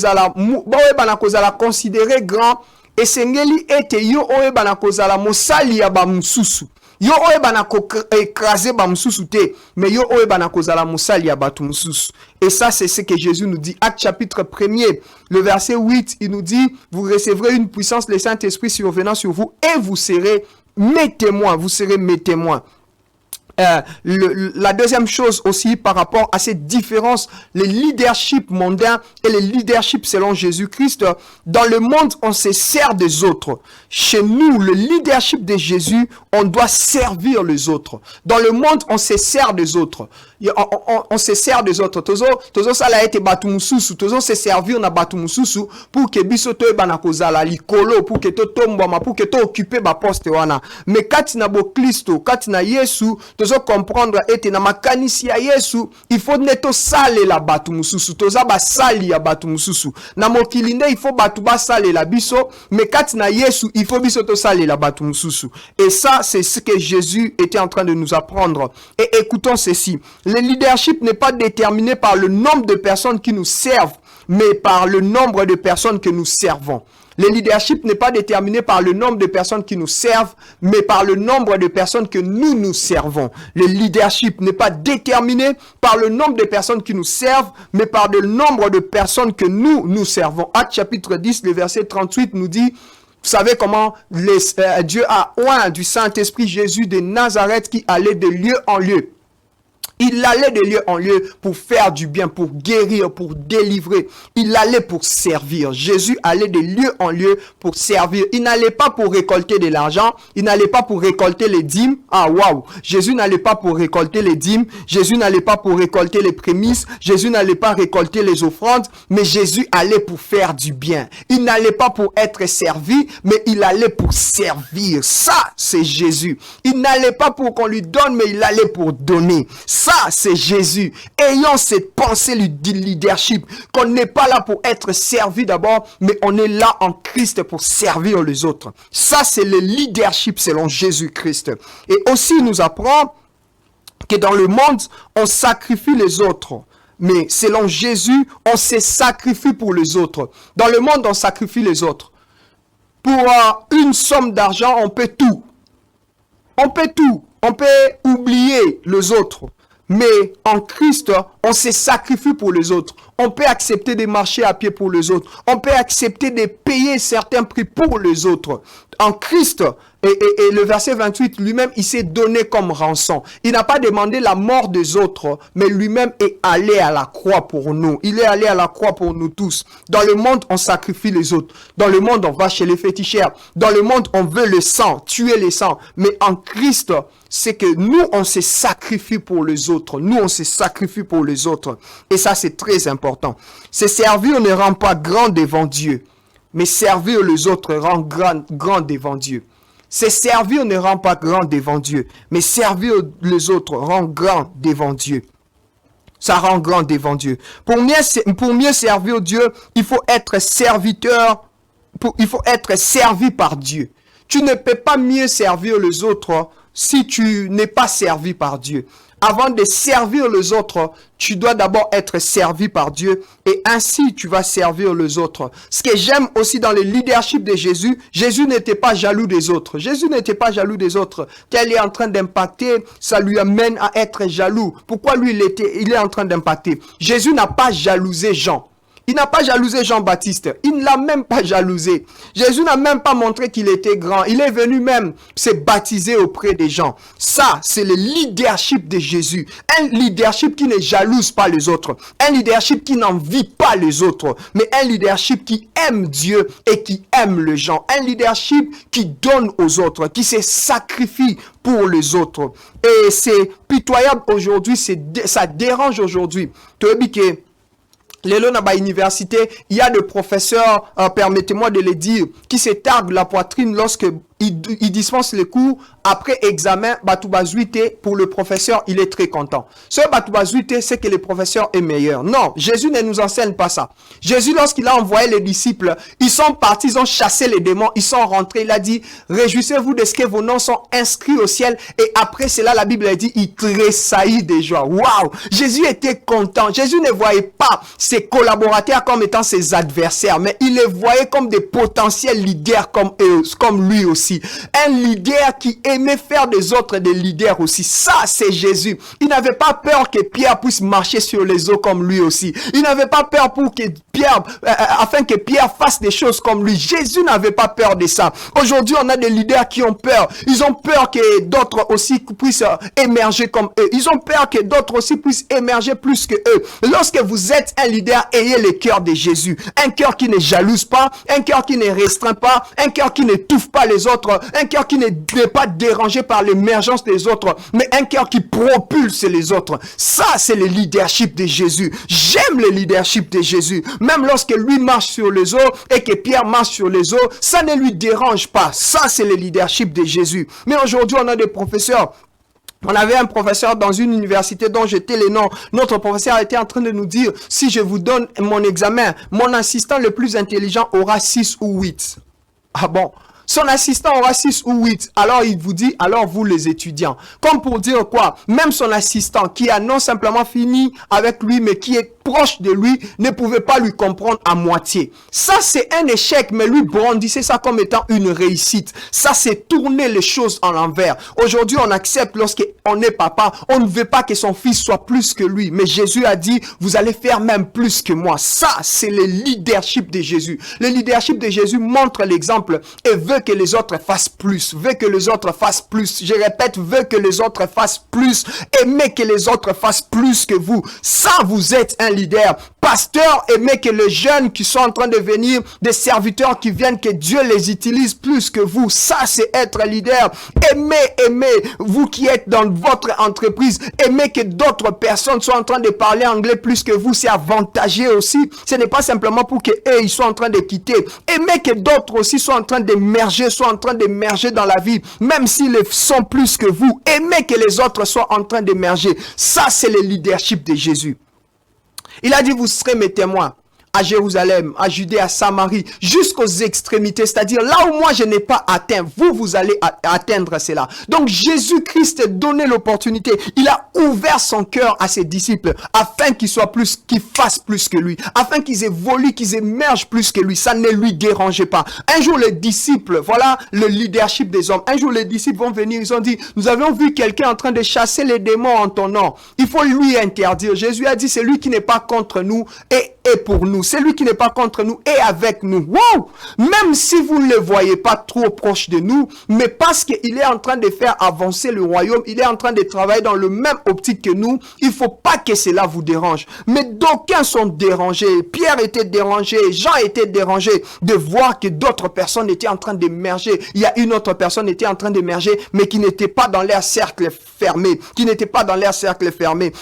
zala considéré grand, et sengeli ete yo oyebanako zala mosali ya ba mususu. Yo oyebanako écraser ba mususu te, mais yo oyebanako zala mosali ya batu mususu. Et ça, c'est ce que Jésus nous dit. Acte chapitre 1er, le verset 8, il nous dit, vous recevrez une puissance, le Saint-Esprit survenant sur vous, et vous serez mes témoins, vous serez mes témoins. La deuxième chose aussi par rapport à cette différence, le leadership mondain et le leadership selon Jésus-Christ, dans le monde on se sert des autres. Chez nous, le leadership de Jésus, on doit servir les autres. Dans le monde on se sert des autres. On se sert des autres. Tozo sala ete batu mususu, tozo se servir na batu mususu pour que biso to eba na kozala likolo, pour que to tombama, pour que to occuper ba poste wana. Mais kati na bo Kristo, kati na Yesu, tozo comprendre ete na makanisi ya Yesu, il faut neto sale la batu mususu, toza ba sali ya batu mususu. Na mokilinde il faut batu ba sale la biso, mais kati na Yesu, il faut biso to sale la batu mususu. Et ça, c'est ce que Jésus était en train de nous apprendre. Et écoutons ceci. Le leadership n'est pas déterminé par le nombre de personnes qui nous servent, mais par le nombre de personnes que nous servons. Le leadership n'est pas déterminé par le nombre de personnes qui nous servent, mais par le nombre de personnes que nous servons. Le leadership n'est pas déterminé par le nombre de personnes qui nous servent, mais par le nombre de personnes que nous servons. Acte chapitre 10, le verset 38 nous dit, vous savez comment Dieu a oint du Saint-Esprit Jésus de Nazareth qui allait de lieu en lieu. Il allait de lieu en lieu pour faire du bien, pour guérir, pour délivrer. Il allait pour servir. Jésus allait de lieu en lieu pour servir. Il n'allait pas pour récolter de l'argent. Il n'allait pas pour récolter les dîmes. Ah, waouh! Jésus n'allait pas pour récolter les dîmes. Jésus n'allait pas pour récolter les prémices. Jésus n'allait pas récolter les offrandes. Mais Jésus allait pour faire du bien. Il n'allait pas pour être servi, mais il allait pour servir. Ça, c'est Jésus. Il n'allait pas pour qu'on lui donne, mais il allait pour donner. Ça, c'est Jésus. Ayons cette pensée du leadership, qu'on n'est pas là pour être servi d'abord, mais on est là en Christ pour servir les autres. Ça, c'est le leadership selon Jésus-Christ. Et aussi, il nous apprend que dans le monde, on sacrifie les autres. mais selon Jésus, on se sacrifie pour les autres. Dans le monde, on sacrifie les autres. Pour une somme d'argent, on peut tout. On peut tout. On peut oublier les autres. Mais en Christ, on se sacrifie pour les autres. On peut accepter de marcher à pied pour les autres. On peut accepter de payer certains prix pour les autres. En Christ, et le verset 28, lui-même, il s'est donné comme rançon. Il n'a pas demandé la mort des autres, mais lui-même est allé à la croix pour nous. Il est allé à la croix pour nous tous. Dans le monde, on sacrifie les autres. Dans le monde, on va chez les féticheurs. Dans le monde, on veut le sang, tuer les sangs. Mais en Christ, c'est que nous, on se sacrifie pour les autres. Nous, on se sacrifie pour les autres. Et ça, c'est très important. Se servir ne rend pas grand devant Dieu, mais servir les autres rend grand devant Dieu. Se servir ne rend pas grand devant Dieu, mais servir les autres rend grand devant Dieu. Ça rend grand devant Dieu. Pour mieux servir Dieu, il faut être serviteur, il faut être servi par Dieu. Tu ne peux pas mieux servir les autres si tu n'es pas servi par Dieu. Avant de servir les autres, tu dois d'abord être servi par Dieu et ainsi tu vas servir les autres. Ce que j'aime aussi dans le leadership de Jésus, Jésus n'était pas jaloux des autres. Jésus n'était pas jaloux des autres. Qu'elle est en train d'impacter, ça lui amène à être jaloux. Pourquoi lui, il est en train d'impacter? Jésus n'a pas jalousé Jean. Il n'a pas jalousé Jean-Baptiste. Il ne l'a même pas jalousé. Jésus n'a même pas montré qu'il était grand. Il est venu même se baptiser auprès des gens. Ça, c'est le leadership de Jésus. Un leadership qui ne jalouse pas les autres. Un leadership qui n'envie pas les autres. Mais un leadership qui aime Dieu et qui aime les gens. Un leadership qui donne aux autres, qui se sacrifie pour les autres. Et c'est pitoyable aujourd'hui, ça dérange aujourd'hui. Tu veux dire que Lélo na ba université, il y a des professeurs, permettez-moi de le dire, qui se targuent la poitrine lorsque ils dispensent les cours. Après examen, Batoubazuité, pour le professeur, il est très content. Ce Batoubazuité, c'est que le professeur est meilleur. Non, Jésus ne nous enseigne pas ça. Jésus, lorsqu'il a envoyé les disciples, ils sont partis, ils ont chassé les démons, ils sont rentrés, il a dit, réjouissez-vous de ce que vos noms sont inscrits au ciel. Et après cela, la Bible a dit, il tressaillit de joie. Waouh! Jésus était content. Jésus ne voyait pas ses collaborateurs comme étant ses adversaires, mais il les voyait comme des potentiels leaders comme eux, comme lui aussi. Un leader qui aimait faire des autres des leaders aussi. Ça, c'est Jésus. Il n'avait pas peur que Pierre puisse marcher sur les eaux comme lui aussi. Il n'avait pas peur pour que Pierre, afin que Pierre fasse des choses comme lui. Jésus n'avait pas peur de ça. Aujourd'hui, on a des leaders qui ont peur. Ils ont peur que d'autres aussi puissent émerger comme eux. Ils ont peur que d'autres aussi puissent émerger plus que eux. Lorsque vous êtes un leader, ayez le cœur de Jésus. Un cœur qui ne jalouse pas, un cœur qui ne restreint pas, un cœur qui n'étouffe pas les autres, un cœur qui n'est pas dérangé par l'émergence des autres, mais un cœur qui propulse les autres. Ça, c'est le leadership de Jésus. J'aime le leadership de Jésus. Même lorsque lui marche sur les eaux et que Pierre marche sur les eaux, ça ne lui dérange pas. Ça, c'est le leadership de Jésus. Mais aujourd'hui, on a des professeurs. On avait un professeur dans une université dont j'étais le nom. Notre professeur était en train de nous dire, si je vous donne mon examen, mon assistant le plus intelligent aura 6 ou 8. Ah bon? Son assistant aura 6 ou 8. Alors il vous dit, alors vous les étudiants. Comme pour dire quoi? Même son assistant qui a non simplement fini avec lui, mais qui est proche de lui, ne pouvait pas lui comprendre à moitié. Ça, c'est un échec, mais lui brandissait ça comme étant une réussite. Ça, c'est tourner les choses en l'envers. Aujourd'hui, on accepte lorsqu'on est papa, on ne veut pas que son fils soit plus que lui. Mais Jésus a dit, vous allez faire même plus que moi. Ça, c'est le leadership de Jésus. Le leadership de Jésus montre l'exemple et veut que les autres fassent plus. Veut que les autres fassent plus. Je répète, veut que les autres fassent plus. Aimez que les autres fassent plus que vous. Ça, vous êtes un leader. Pasteur, aimez que les jeunes qui sont en train de venir, des serviteurs qui viennent, que Dieu les utilise plus que vous. Ça, c'est être leader. Aimez, vous qui êtes dans votre entreprise, aimez que d'autres personnes soient en train de parler anglais plus que vous. C'est avantageux aussi. Ce n'est pas simplement pour que eux, ils soient en train de quitter. Aimez que d'autres aussi soient en train d'émerger, dans la vie, même s'ils sont plus que vous. Aimez que les autres soient en train d'émerger. Ça, c'est le leadership de Jésus. Il a dit, vous serez mes témoins à Jérusalem, à Judée, à Samarie, jusqu'aux extrémités, c'est-à-dire là où moi je n'ai pas atteint, vous allez atteindre cela. Donc Jésus-Christ a donné l'opportunité, il a ouvert son cœur à ses disciples, afin qu'ils fassent plus que lui, afin qu'ils évoluent, qu'ils émergent plus que lui, ça ne lui dérangeait pas. Un jour les disciples, voilà le leadership des hommes, un jour les disciples vont venir, ils ont dit, nous avions vu quelqu'un en train de chasser les démons en ton nom, il faut lui interdire. Jésus a dit, c'est lui qui n'est pas contre nous et pour nous, c'est lui qui n'est pas contre nous et avec nous. Wow! Même si vous ne le voyez pas trop proche de nous, mais parce qu'il est en train de faire avancer le royaume, il est en train de travailler dans le même optique que nous, il ne faut pas que cela vous dérange. Mais d'aucuns sont dérangés, Pierre était dérangé, Jean était dérangé de voir que d'autres personnes étaient en train d'émerger. Il y a une autre personne qui était en train d'émerger, mais qui n'était pas dans leur cercle fermé,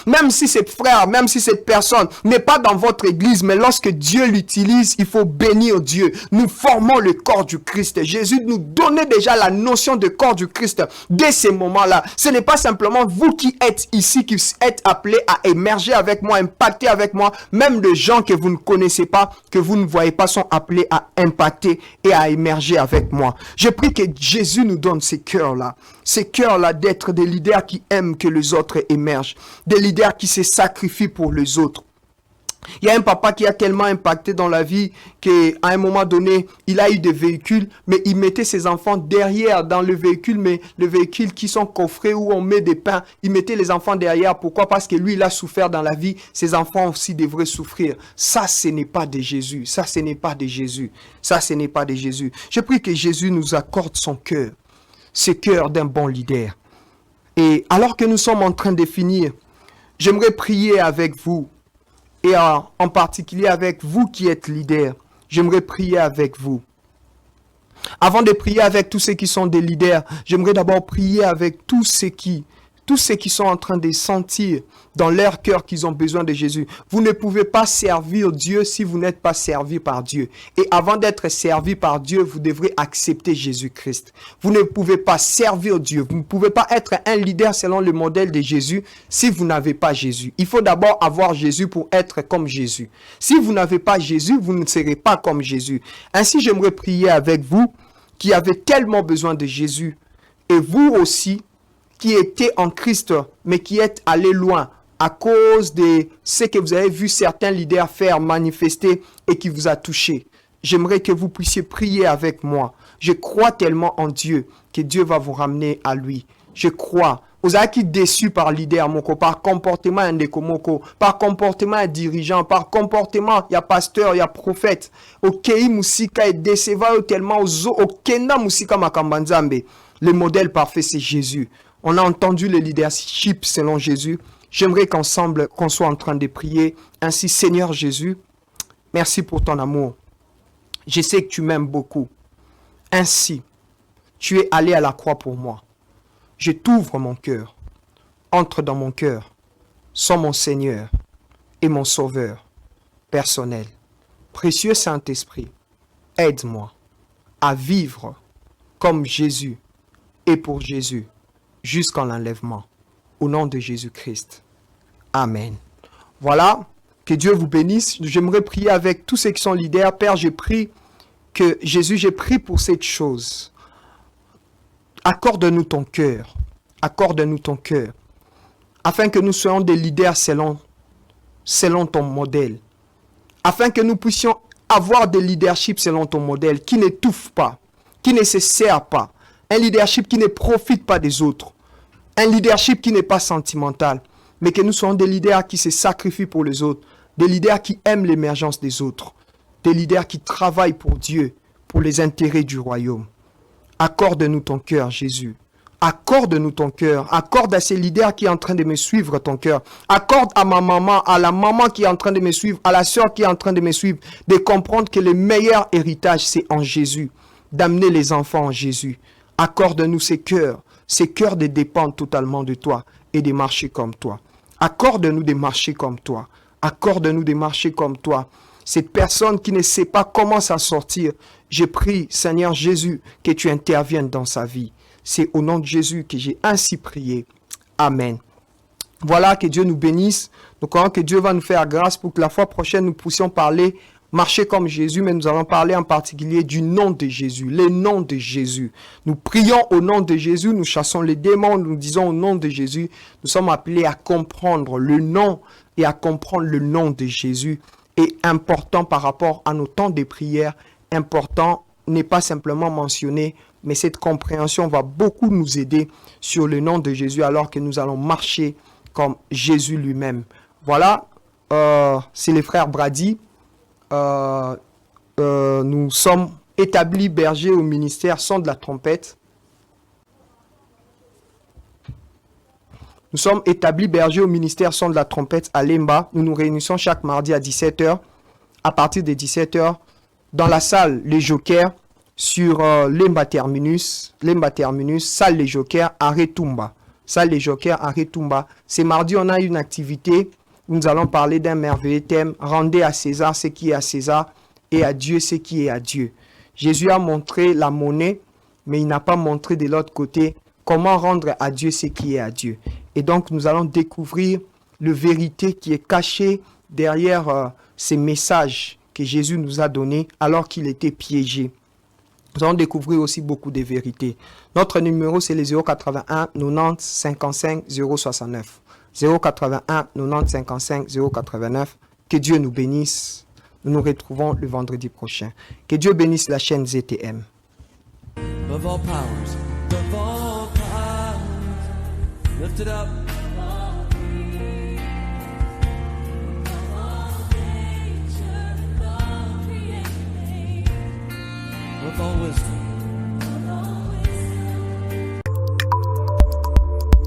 Même si cette frère, même si cette personne n'est pas dans votre église, mais lorsque Dieu l'utilise, il faut bénir Dieu. Nous formons le corps du Christ. Jésus nous donnait déjà la notion de corps du Christ dès ces moments-là. Ce n'est pas simplement vous qui êtes ici, qui êtes appelés à émerger avec moi, impacter avec moi. Même les gens que vous ne connaissez pas, que vous ne voyez pas, sont appelés à impacter et à émerger avec moi. Je prie que Jésus nous donne ces cœurs-là d'être des leaders qui aiment que les autres émergent, des leaders qui se sacrifient pour les autres. Il y a un papa qui a tellement impacté dans la vie qu'à un moment donné, il a eu des véhicules, mais il mettait ses enfants derrière dans le véhicule, mais le véhicule qui sont coffrés où on met des pains, il mettait les enfants derrière. Pourquoi? Parce que lui, il a souffert dans la vie, ses enfants aussi devraient souffrir. Ça, ce n'est pas de Jésus. Je prie que Jésus nous accorde son cœur, ce cœur d'un bon leader. Et alors que nous sommes en train de finir, j'aimerais prier avec vous. Et en particulier avec vous qui êtes leader, j'aimerais prier avec vous. Avant de prier avec tous ceux qui sont des leaders, j'aimerais d'abord prier avec tous ceux qui sont en train de sentir dans leur cœur qu'ils ont besoin de Jésus. Vous ne pouvez pas servir Dieu si vous n'êtes pas servi par Dieu. Et avant d'être servi par Dieu, vous devrez accepter Jésus-Christ. Vous ne pouvez pas servir Dieu. Vous ne pouvez pas être un leader selon le modèle de Jésus si vous n'avez pas Jésus. Il faut d'abord avoir Jésus pour être comme Jésus. Si vous n'avez pas Jésus, vous ne serez pas comme Jésus. Ainsi, j'aimerais prier avec vous qui avez tellement besoin de Jésus. Et vous aussi, qui étaient en Christ, mais qui êtes allés loin à cause de ce que vous avez vu certains leaders faire, manifester et qui vous a touché. J'aimerais que vous puissiez prier avec moi. Je crois tellement en Dieu que Dieu va vous ramener à lui. Je crois. Vous avez qui déçu par leader, moko, par comportement indekomoko, par comportement dirigeant, par comportement, il y a pasteur, il y a prophète. Ok, musika est décevant tellement au kena musika makambanzambe. Le modèle parfait, c'est Jésus. On a entendu le leadership selon Jésus. J'aimerais qu'ensemble, qu'on soit en train de prier. Ainsi, Seigneur Jésus, merci pour ton amour. Je sais que tu m'aimes beaucoup. Ainsi, tu es allé à la croix pour moi. Je t'ouvre mon cœur. Entre dans mon cœur. Sois mon Seigneur et mon Sauveur personnel. Précieux Saint-Esprit, aide-moi à vivre comme Jésus et pour Jésus jusqu'en l'enlèvement. Au nom de Jésus-Christ. Amen. Voilà, que Dieu vous bénisse. J'aimerais prier avec tous ceux qui sont leaders. Père, j'ai pris que Jésus, j'ai prié pour cette chose. Accorde-nous ton cœur. Accorde-nous ton cœur. Afin que nous soyons des leaders selon ton modèle. Afin que nous puissions avoir des leaderships selon ton modèle qui n'étouffe pas, qui ne se sert pas. Un leadership qui ne profite pas des autres. Un leadership qui n'est pas sentimental, mais que nous soyons des leaders qui se sacrifient pour les autres, des leaders qui aiment l'émergence des autres, des leaders qui travaillent pour Dieu, pour les intérêts du royaume. Accorde-nous ton cœur, Jésus. Accorde-nous ton cœur. Accorde à ces leaders qui sont en train de me suivre ton cœur. Accorde à ma maman, à la maman qui est en train de me suivre, à la sœur qui est en train de me suivre, de comprendre que le meilleur héritage, c'est en Jésus. D'amener les enfants en Jésus. Accorde-nous ces cœurs de dépendre totalement de toi et de marcher comme toi. Accorde-nous de marcher comme toi. Accorde-nous de marcher comme toi. Cette personne qui ne sait pas comment s'en sortir, je prie, Seigneur Jésus, que tu interviennes dans sa vie. C'est au nom de Jésus que j'ai ainsi prié. Amen. Voilà, que Dieu nous bénisse. Nous croyons que Dieu va nous faire grâce pour que la fois prochaine, nous puissions parler marcher comme Jésus, mais nous allons parler en particulier du nom de Jésus, les noms de Jésus. Nous prions au nom de Jésus, nous chassons les démons, nous disons au nom de Jésus. Nous sommes appelés à comprendre le nom et à comprendre le nom de Jésus est important par rapport à nos temps de prière. Important n'est pas simplement mentionné, mais cette compréhension va beaucoup nous aider sur le nom de Jésus alors que nous allons marcher comme Jésus lui-même. Voilà, c'est les frères Brady. Nous sommes établis bergers au ministère Son de la trompette. Nous sommes établis bergers au ministère Son de la trompette à Lemba. Nous nous réunissons chaque mardi à 17h. À partir de 17h, dans la salle Les Jokers, sur Lemba Terminus, salle Les Jokers à Retumba. Salle Les Jokers à Retumba. C'est mardi, on a une activité où nous allons parler d'un merveilleux thème. Rendez à César ce qui est à César et à Dieu ce qui est à Dieu. Jésus a montré la monnaie, mais il n'a pas montré de l'autre côté comment rendre à Dieu ce qui est à Dieu. Et donc, nous allons découvrir la vérité qui est cachée derrière ces messages que Jésus nous a donnés alors qu'il était piégé. Nous allons découvrir aussi beaucoup de vérités. Notre numéro, c'est le 081 90 55 069. 081 90 55 089. Que Dieu nous bénisse. Nous nous retrouvons le vendredi prochain. Que Dieu bénisse la chaîne ZTM. Above all powers, lift it up. With all wisdom.